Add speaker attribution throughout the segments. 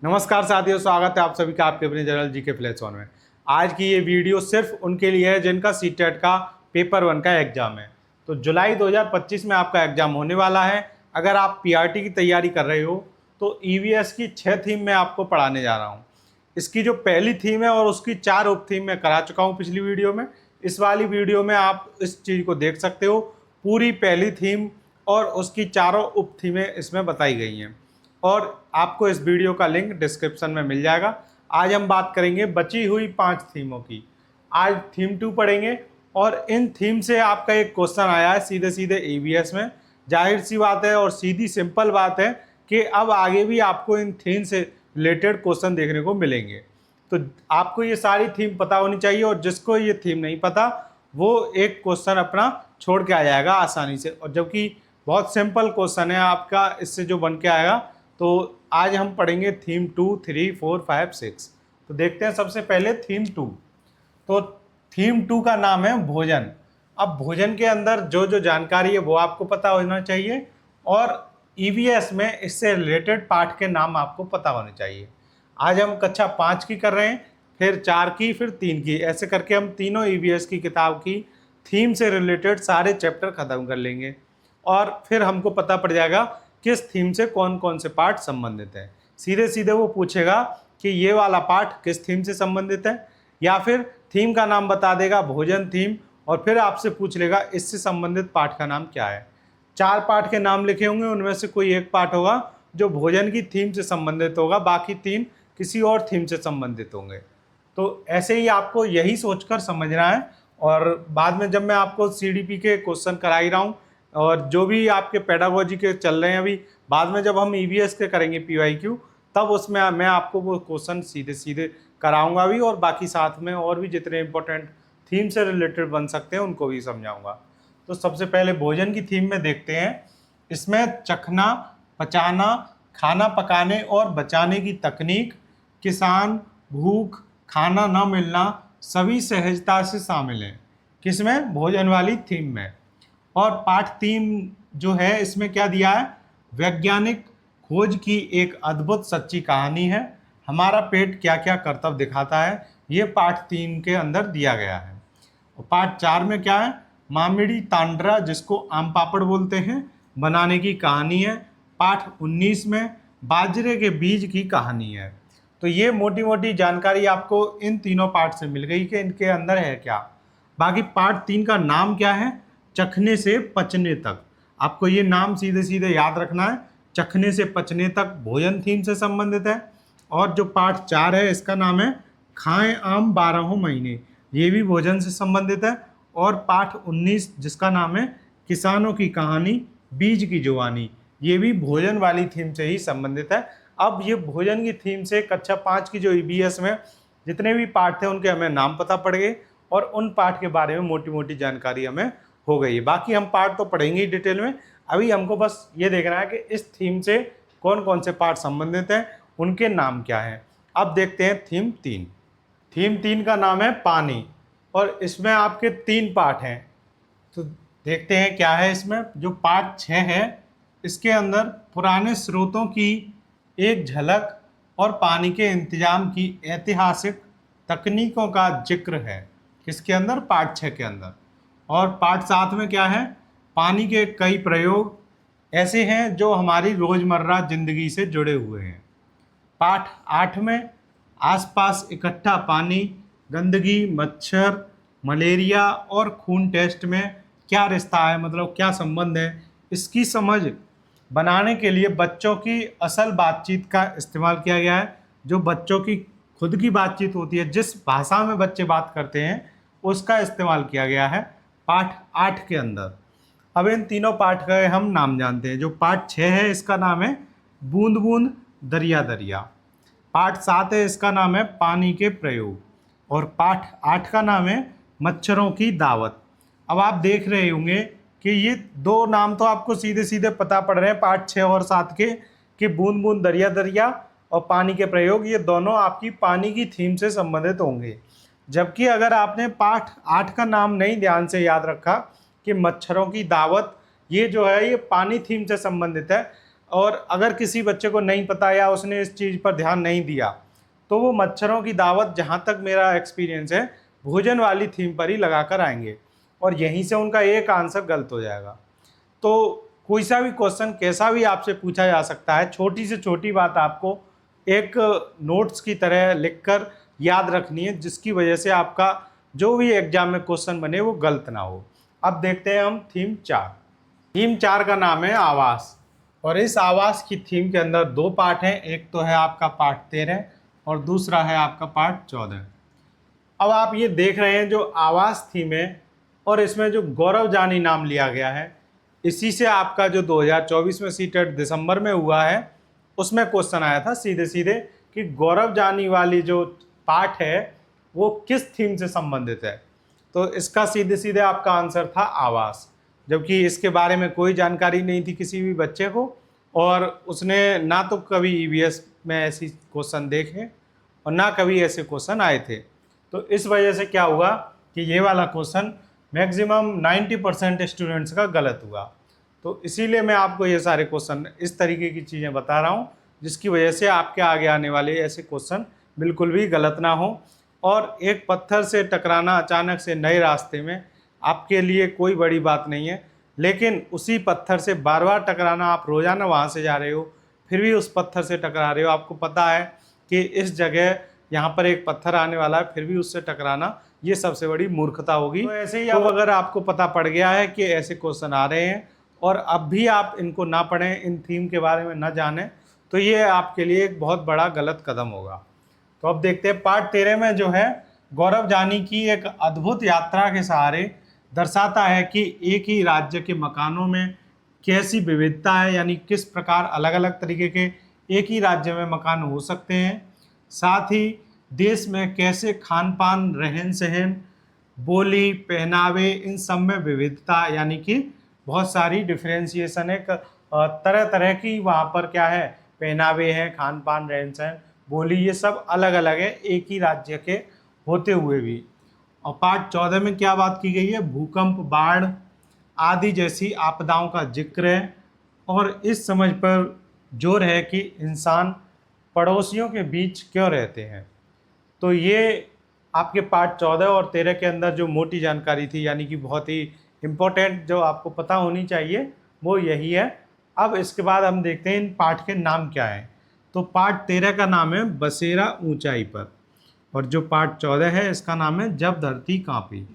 Speaker 1: नमस्कार साथियों, स्वागत है आप सभी का आपके अपने जनरल जीके फ्लैश ऑन में। आज की ये वीडियो सिर्फ उनके लिए है जिनका सीटेट का पेपर 1 का एग्जाम है। तो जुलाई 2025 में आपका एग्जाम होने वाला है। अगर आप पीआरटी की तैयारी कर रहे हो तो ईवीएस की 6 थीम मैं आपको पढ़ाने जा रहा हूँ। इसकी जो पहली थीम है और उसकी 4 उप थीम मैं करा चुका हूँ पिछली वीडियो में। इस वाली वीडियो में आप इस चीज़ को देख सकते हो। पूरी पहली थीम और उसकी चारों उप थीमें इसमें बताई गई हैं और आपको इस वीडियो का लिंक डिस्क्रिप्शन में मिल जाएगा। आज हम बात करेंगे बची हुई 5 थीमों की। आज थीम 2 पढ़ेंगे और इन थीम से आपका एक क्वेश्चन आया है सीधे सीधे ईवीएस में। जाहिर सी बात है और सीधी सिंपल बात है कि अब आगे भी आपको इन थीम से रिलेटेड क्वेश्चन देखने को मिलेंगे। तो आपको ये सारी थीम पता होनी चाहिए और जिसको ये थीम नहीं पता वो एक क्वेश्चन अपना छोड़ के आ जाएगा आसानी से, और जबकि बहुत सिंपल क्वेश्चन है आपका इससे जो बन के आएगा। तो आज हम पढ़ेंगे थीम 2, 3, 4, 5, 6। तो देखते हैं सबसे पहले थीम 2। तो थीम 2 का नाम है भोजन। अब भोजन के अंदर जो जो जानकारी है वो आपको पता होना चाहिए और ईवीएस में इससे रिलेटेड पाठ के नाम आपको पता होने चाहिए। आज हम कक्षा 5 की कर रहे हैं, फिर 4 की, फिर 3 की, ऐसे करके हम तीनों ईवीएस की किताब की थीम से रिलेटेड सारे चैप्टर खत्म कर लेंगे और फिर हमको पता पड़ जाएगा किस थीम से कौन कौन से पार्ट संबंधित है। सीधे सीधे वो पूछेगा कि ये वाला पार्ट किस थीम से संबंधित है, या फिर थीम का नाम बता देगा भोजन थीम, और फिर आपसे पूछ लेगा इससे संबंधित पार्ट का नाम क्या है। 4 पार्ट के नाम लिखे होंगे, उनमें से कोई एक पार्ट होगा जो भोजन की थीम से संबंधित होगा, बाकी 3 किसी और थीम से संबंधित होंगे। तो ऐसे ही आपको यही सोचकर समझना है। और बाद में जब मैं आपको सीडीपी के क्वेश्चन करा ही रहा हूँ और जो भी आपके पेडागोजी के चल रहे हैं अभी, बाद में जब हम ईवीएस के करेंगे पीवाईक्यू, तब उसमें मैं आपको वो क्वेश्चन सीधे सीधे कराऊंगा भी, और बाकी साथ में और भी जितने इंपॉर्टेंट थीम से रिलेटेड बन सकते हैं उनको भी समझाऊंगा। तो सबसे पहले भोजन की थीम में देखते हैं। इसमें चखना, पचाना, खाना पकाने और बचाने की तकनीक, किसान, भूख, खाना न मिलना सभी सहजता से शामिल हैं। किसमें? भोजन वाली थीम में। और पाठ 3 जो है इसमें क्या दिया है? वैज्ञानिक खोज की एक अद्भुत सच्ची कहानी है, हमारा पेट क्या क्या कर्तव्य दिखाता है, ये पाठ 3 के अंदर दिया गया है। और पाठ 4 में क्या है? मामिड़ी तांड्रा, जिसको आम पापड़ बोलते हैं, बनाने की कहानी है। पाठ 19 में बाजरे के बीज की कहानी है। तो ये मोटी मोटी जानकारी आपको इन तीनों पार्ट से मिल गई कि इनके अंदर है क्या। बाकी पार्ट 3 का नाम क्या है? चखने से पचने तक। आपको ये नाम सीधे सीधे याद रखना है। चखने से पचने तक भोजन थीम से संबंधित है। और जो पार्ट 4 है इसका नाम है खाएं आम 12 महीने, ये भी भोजन से संबंधित है। और पाठ 19 जिसका नाम है किसानों की कहानी, बीज की जुबानी, ये भी भोजन वाली थीम से ही संबंधित है। अब ये भोजन की थीम से कक्षा 5 की जो ईवीएस में जितने भी पाठ थे उनके हमें नाम पता पड़ गए और उन पाठ के बारे में मोटी मोटी जानकारी हमें हो गई है। बाकी हम पार्ट तो पढ़ेंगे ही डिटेल में। अभी हमको बस ये देखना है कि इस थीम से कौन कौन से पार्ट संबंधित हैं, उनके नाम क्या हैं। अब देखते हैं थीम 3। थीम 3 का नाम है पानी और इसमें आपके 3 पार्ट हैं। तो देखते हैं क्या है इसमें। जो पार्ट 6 है इसके अंदर पुराने स्रोतों की एक झलक और पानी के इंतजाम की ऐतिहासिक तकनीकों का जिक्र है। किसके अंदर? पार्ट 6 के अंदर। और पार्ट 7 में क्या है? पानी के कई प्रयोग ऐसे हैं जो हमारी रोज़मर्रा ज़िंदगी से जुड़े हुए हैं। पाठ 8 में आसपास इकट्ठा पानी, गंदगी, मच्छर, मलेरिया और खून टेस्ट में क्या रिश्ता है, मतलब क्या संबंध है, इसकी समझ बनाने के लिए बच्चों की असल बातचीत का इस्तेमाल किया गया है। जो बच्चों की खुद की बातचीत होती है, जिस भाषा में बच्चे बात करते हैं, उसका इस्तेमाल किया गया है पाठ 8 के अंदर। अब इन तीनों पाठ का हम नाम जानते हैं। जो पाठ 6 है इसका नाम है बूंद बूंद दरिया दरिया। पाठ 7 है इसका नाम है पानी के प्रयोग। और पाठ 8 का नाम है मच्छरों की दावत। अब आप देख रहे होंगे कि ये 2 नाम तो आपको सीधे सीधे पता पड़ रहे हैं पाठ 6 और 7 के, कि बूंद बूंद दरिया दरिया और पानी के प्रयोग, ये दोनों आपकी पानी की थीम से संबंधित होंगे। जबकि अगर आपने पाठ 8 का नाम नहीं ध्यान से याद रखा कि मच्छरों की दावत, ये जो है ये पानी थीम से संबंधित है, और अगर किसी बच्चे को नहीं पता या उसने इस चीज़ पर ध्यान नहीं दिया तो वो मच्छरों की दावत, जहाँ तक मेरा एक्सपीरियंस है, भोजन वाली थीम पर ही लगा कर आएंगे और यहीं से उनका एक आंसर गलत हो जाएगा। तो कोई सा भी क्वेश्चन कैसा भी आपसे पूछा जा सकता है, छोटी से छोटी बात आपको एक नोट्स की तरह लिखकर याद रखनी है, जिसकी वजह से आपका जो भी एग्जाम में क्वेश्चन बने वो गलत ना हो। अब देखते हैं हम थीम 4। थीम 4 का नाम है आवास, और इस आवास की थीम के अंदर 2 पार्ट हैं। एक तो है आपका पार्ट 13 और दूसरा है आपका पार्ट 14। अब आप ये देख रहे हैं जो आवास थीम है और इसमें जो गौरव जानी नाम लिया गया है, इसी से आपका जो 2024 में सीटेट दिसंबर में हुआ है उसमें क्वेश्चन आया था सीधे सीधे कि गौरव जानी वाली जो पार्ट है वो किस थीम से संबंधित है। तो इसका सीधे सीधे आपका आंसर था आवास, जबकि इसके बारे में कोई जानकारी नहीं थी किसी भी बच्चे को, और उसने ना तो कभी ईवीएस में ऐसी क्वेश्चन देखे और ना कभी ऐसे क्वेश्चन आए थे। तो इस वजह से क्या हुआ कि ये वाला क्वेश्चन मैक्सिमम 90% स्टूडेंट्स का गलत हुआ। तो इसीलिए मैं आपको ये सारे क्वेश्चन, इस तरीके की चीज़ें बता रहा हूँ जिसकी वजह से आपके आगे आने वाले ऐसे क्वेश्चन बिल्कुल भी गलत ना हो। और एक पत्थर से टकराना अचानक से नए रास्ते में आपके लिए कोई बड़ी बात नहीं है, लेकिन उसी पत्थर से बार बार टकराना, आप रोज़ाना वहाँ से जा रहे हो फिर भी उस पत्थर से टकरा रहे हो, आपको पता है कि इस जगह यहाँ पर एक पत्थर आने वाला है फिर भी उससे टकराना, ये सबसे बड़ी मूर्खता होगी। तो ऐसे ही अब अगर आपको पता पड़ गया है कि ऐसे क्वेश्चन आ रहे हैं और अब भी आप इनको ना पढ़ें, इन थीम के बारे में ना जानें, तो ये आपके लिए एक बहुत बड़ा गलत कदम होगा। तो अब देखते हैं पार्ट 13 में जो है गौरव जानी की एक अद्भुत यात्रा के सहारे दर्शाता है कि एक ही राज्य के मकानों में कैसी विविधता है, यानी किस प्रकार अलग अलग तरीके के एक ही राज्य में मकान हो सकते हैं। साथ ही देश में कैसे खान पान, रहन सहन, बोली, पहनावे, इन सब में विविधता, यानी कि बहुत सारी डिफ्रेंशिएशन है, तरह तरह की वहाँ पर क्या है पहनावे हैं, खान पान, रहन सहन, बोली, ये सब अलग अलग है एक ही राज्य के होते हुए भी। और पार्ट 14 में क्या बात की गई है, भूकंप, बाढ़ आदि जैसी आपदाओं का जिक्र है और इस समझ पर जोर है कि इंसान पड़ोसियों के बीच क्यों रहते हैं। तो ये आपके पार्ट 14 और 13 के अंदर जो मोटी जानकारी थी, यानी कि बहुत ही इम्पोर्टेंट जो आपको पता होनी चाहिए, वो यही है। अब इसके बाद हम देखते हैं इन पार्ट के नाम क्या हैं। तो पार्ट 13 का नाम है बसेरा ऊंचाई पर, और जो पार्ट 14 है इसका नाम है जब धरती कांपी।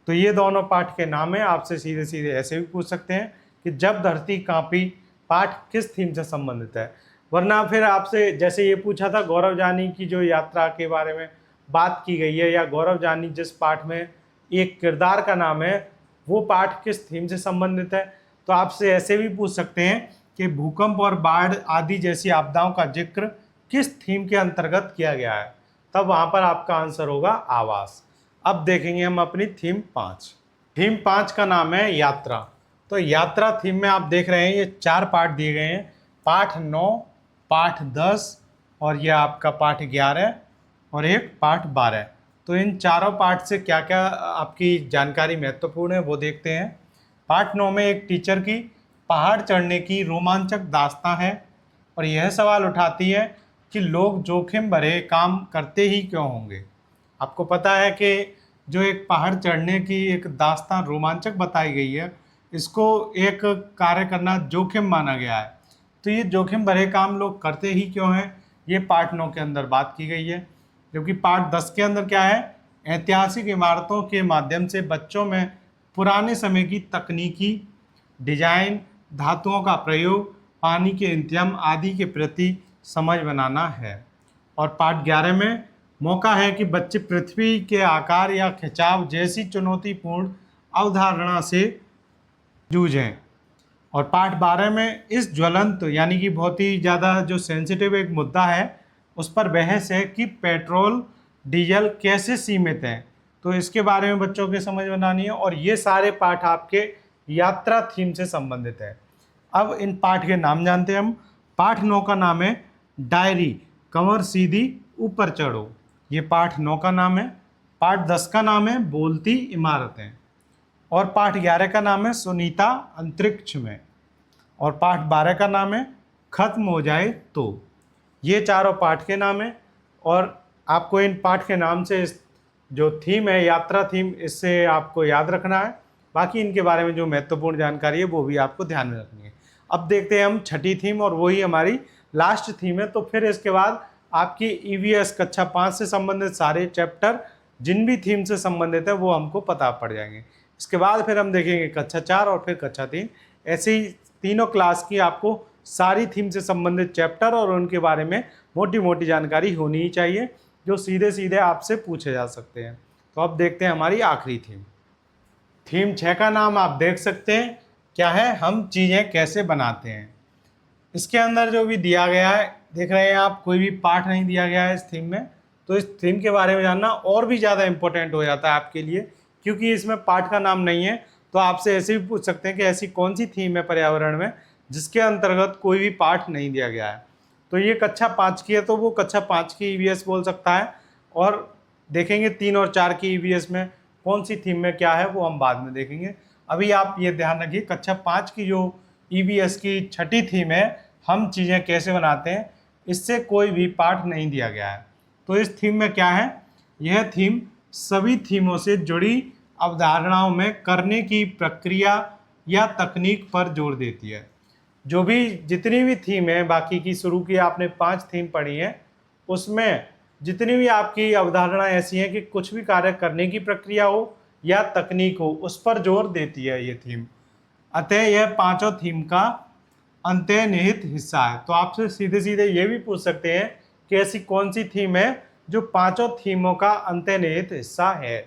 Speaker 1: तो ये दोनों पार्ट के नाम है। आपसे सीधे सीधे ऐसे भी पूछ सकते हैं कि जब धरती कांपी पार्ट किस थीम से संबंधित है, वरना फिर आपसे जैसे ये पूछा था गौरव जानी की जो यात्रा के बारे में बात की गई है, या गौरव जानी जिस पार्ट में एक किरदार का नाम है वो पार्ट किस थीम से संबंधित है, तो आपसे ऐसे भी पूछ सकते हैं कि भूकंप और बाढ़ आदि जैसी आपदाओं का जिक्र किस थीम के अंतर्गत किया गया है, तब वहाँ पर आपका आंसर होगा आवास। अब देखेंगे हम अपनी थीम 5। थीम 5 का नाम है यात्रा। तो यात्रा थीम में आप देख रहे हैं ये 4 पार्ट दिए गए हैं, पार्ट 9, पार्ट 10 और ये आपका पार्ट 11 और एक पार्ट 12। तो इन चारों पार्ट से क्या क्या आपकी जानकारी महत्वपूर्ण है वो देखते हैं। पार्ट 9 में एक टीचर की पहाड़ चढ़ने की रोमांचक दास्तां है और यह सवाल उठाती है कि लोग जोखिम भरे काम करते ही क्यों होंगे। आपको पता है कि जो एक पहाड़ चढ़ने की एक दास्तां रोमांचक बताई गई है, इसको एक कार्य करना जोखिम माना गया है। तो ये जोखिम भरे काम लोग करते ही क्यों हैं, ये पार्ट 9 के अंदर बात की गई है। जबकि पार्ट 10 के अंदर क्या है, ऐतिहासिक इमारतों के माध्यम से बच्चों में पुराने समय की तकनीकी डिजाइन, धातुओं का प्रयोग, पानी के इंतजाम आदि के प्रति समझ बनाना है। और पार्ट 11 में मौका है कि बच्चे पृथ्वी के आकार या खिंचाव जैसी चुनौतीपूर्ण अवधारणा से जूझें। और पार्ट 12 में इस ज्वलंत, यानी कि बहुत ही ज़्यादा जो सेंसिटिव एक मुद्दा है उस पर बहस है कि पेट्रोल डीजल कैसे सीमित हैं। तो इसके बारे में बच्चों के समझ बनानी है और ये सारे पार्ट आपके यात्रा थीम से संबंधित है। अब इन पाठ के नाम जानते हैं हम। पाठ 9 का नाम है डायरी, कमर सीधी ऊपर चढ़ो, ये पाठ 9 का नाम है। पाठ 10 का नाम है बोलती इमारतें, और पाठ 11 का नाम है सुनीता अंतरिक्ष में, और पाठ 12 का नाम है खत्म हो जाए तो। ये चारों पाठ के नाम हैं और आपको इन पाठ के नाम से जो थीम है, यात्रा थीम, इससे आपको याद रखना है। बाकी इनके बारे में जो महत्वपूर्ण जानकारी है वो भी आपको ध्यान में रखनी है। अब देखते हैं हम छठी थीम, और वही हमारी लास्ट थीम है। तो फिर इसके बाद आपकी ईवीएस कक्षा 5 से संबंधित सारे चैप्टर जिन भी थीम से संबंधित है वो हमको पता पड़ जाएंगे। इसके बाद फिर हम देखेंगे कक्षा 4 और फिर कक्षा 3। ऐसे ही तीनों क्लास की आपको सारी थीम से संबंधित चैप्टर और उनके बारे में मोटी मोटी जानकारी होनी ही चाहिए, जो सीधे सीधे आपसे पूछे जा सकते हैं। तो अब देखते हैं हमारी आखिरी थीम। थीम 6 का नाम आप देख सकते हैं क्या है, हम चीज़ें कैसे बनाते हैं। इसके अंदर जो भी दिया गया है, देख रहे हैं आप, कोई भी पाठ नहीं दिया गया है इस थीम में। तो इस थीम के बारे में जानना और भी ज़्यादा इम्पोर्टेंट हो जाता है आपके लिए, क्योंकि इसमें पाठ का नाम नहीं है। तो आपसे ऐसे भी पूछ सकते हैं कि ऐसी कौन सी थीम है पर्यावरण में जिसके अंतर्गत कोई भी पाठ नहीं दिया गया है। तो ये कक्षा 5 की है, तो वो कक्षा 5 की ईवीएस बोल सकता है। और देखेंगे 3 और 4 की ईवीएस में कौन सी थीम में क्या है वो हम बाद में देखेंगे। अभी आप ये ध्यान रखिए, कक्षा 5 की जो ईवीएस की छठी थीम है, हम चीज़ें कैसे बनाते हैं, इससे कोई भी पाठ नहीं दिया गया है। तो इस थीम में क्या है, यह थीम सभी थीमों से जुड़ी अवधारणाओं में करने की प्रक्रिया या तकनीक पर जोर देती है। जो भी जितनी भी थीम है, बाकी की शुरू की आपने 5 थीम पढ़ी है, उसमें जितनी भी आपकी अवधारणा ऐसी है कि कुछ भी कार्य करने की प्रक्रिया हो या तकनीक हो, उस पर जोर देती है ये थीम। अतः यह पांचों थीम का अंतर्निहित हिस्सा है। तो आपसे सीधे सीधे ये भी पूछ सकते हैं कि ऐसी कौन सी थीम है जो पांचों थीमों का अंतर्निहित हिस्सा है।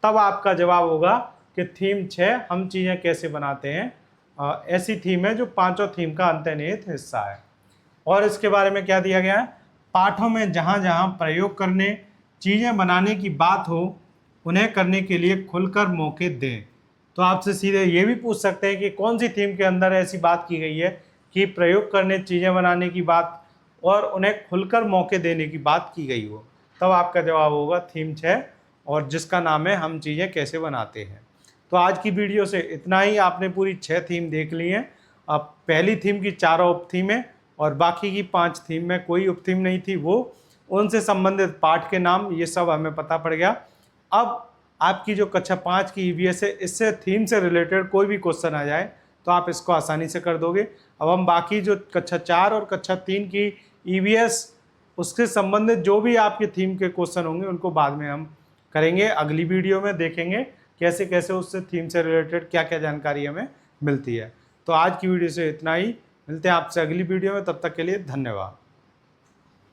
Speaker 1: तब आपका जवाब होगा कि थीम 6 हम चीज़ें कैसे बनाते हैं, ऐसी थीम है जो पांचों थीम का अंतर्निहित हिस्सा है। और इसके बारे में क्या दिया गया है, पाठों में जहाँ जहाँ प्रयोग करने, चीज़ें बनाने की बात हो, उन्हें करने के लिए खुलकर मौके दें। तो आपसे सीधे ये भी पूछ सकते हैं कि कौन सी थीम के अंदर ऐसी बात की गई है कि प्रयोग करने, चीज़ें बनाने की बात और उन्हें खुलकर मौके देने की बात की गई हो। तब आपका जवाब होगा थीम 6, और जिसका नाम है हम चीज़ें कैसे बनाते हैं। तो आज की वीडियो से इतना ही। आपने पूरी 6 थीम देख ली हैं। अब पहली थीम की 4 उप थीमें और बाकी की 5 थीम में कोई उप थीम नहीं थी, वो उनसे संबंधित पाठ के नाम ये सब हमें पता पड़ गया। अब आपकी जो कक्षा 5 की ईवीएस है, इससे थीम से रिलेटेड कोई भी क्वेश्चन आ जाए तो आप इसको आसानी से कर दोगे। अब हम बाकी जो कक्षा 4 और कक्षा 3 की ईवीएस, उससे संबंधित जो भी आपके थीम के क्वेश्चन होंगे उनको बाद में हम करेंगे। अगली वीडियो में देखेंगे कैसे कैसे उससे थीम से रिलेटेड क्या क्या जानकारी हमें मिलती है। तो आज की वीडियो से इतना ही। मिलते हैं आपसे अगली वीडियो में, तब तक के लिए धन्यवाद।